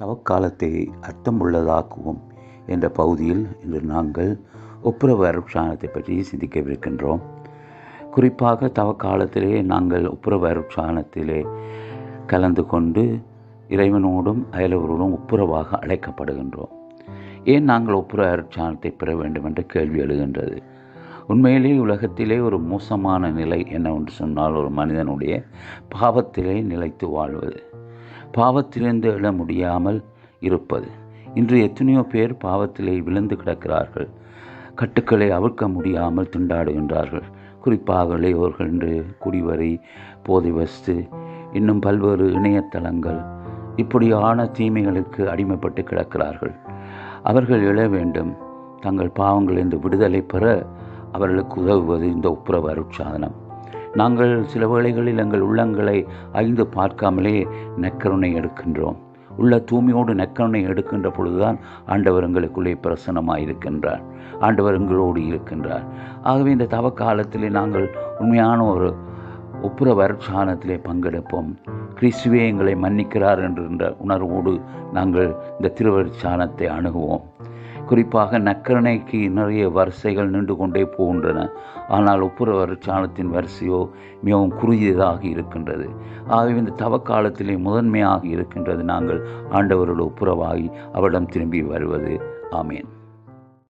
தவக்காலத்தை அர்த்தமுள்ளதாக்குவோம் என்ற பகுதியில் இன்று நாங்கள் ஒப்புரவு அருட்சாதனத்தை பற்றி சிந்திக்கவிருக்கின்றோம். குறிப்பாக தவக்காலத்திலே நாங்கள் ஒப்புரவு அருட்சாதனத்திலே கலந்து கொண்டு இறைவனோடும் அயலவரோடும் ஒப்புரவாக அழைக்கப்படுகின்றோம். ஏன் நாங்கள் ஒப்புரவு அருட்சாதனத்தை பெற வேண்டும் என்ற கேள்வி எழுகின்றது. உண்மையிலே உலகத்திலே ஒரு மோசமான நிலை என்னவென்று சொன்னால் ஒரு மனிதனுடைய பாவத்திலே நிலைத்து வாழ்வது, பாவத்திலிருந்து எழ முடியாமல் இருப்பது. இன்று எத்தனையோ பேர் பாவத்திலே விழுந்து கிடக்கிறார்கள். கட்டுக்களை அவிழ்க்க முடியாமல் திண்டாடுகின்றார்கள். குறிப்பாக இளையோர்கள் இன்று குடிவரி, போதை வஸ்து, இன்னும் பல்வேறு இணையதளங்கள் இப்படியான தீமைகளுக்கு அடிமைப்பட்டு கிடக்கிறார்கள். அவர்கள் எழ வேண்டும். தங்கள் பாவங்களிலிருந்து விடுதலை பெற அவர்களுக்கு உதவுவது இந்த ஒப்புரவு அருட்சாதனம். நாங்கள் சில வேளைகளில் எங்கள் உள்ளங்களை ஐந்து பார்க்காமலே நற்கருணை எடுக்கின்றோம். உள்ள தூய்மையோடு நற்கருணை எடுக்கின்ற பொழுதுதான் ஆண்டவர் எங்களுக்குள்ளே பிரசன்னமாயிருக்கின்றார். ஆண்டவர் எங்களோடு இருக்கின்றார். ஆகவே இந்த தவக்காலத்திலே நாங்கள் உண்மையான ஒரு ஒப்புரவு அருட்சாதனத்திலே பங்கெடுப்போம். கிறிஸ்துவே எங்களை மன்னிக்கிறார் என்ற உணர்வோடு நாங்கள் இந்த திருவருட்சாதனத்தை அணுகுவோம். குறிப்பாக நற்கருணைக்கு நிறைய வரிசைகள் நின்று கொண்டே போகின்றன. ஆனால் ஒப்புரவு அருட்சாதனத்தின் வரிசையோ மிகவும் குறுகியதாக இருக்கின்றது. ஆகவே இந்த தவக்காலத்திலே முதன்மையாக இருக்கின்றது நாங்கள் ஆண்டவரோடு ஒப்புரவாகி அவரிடம் திரும்பி வருவது. ஆமேன்.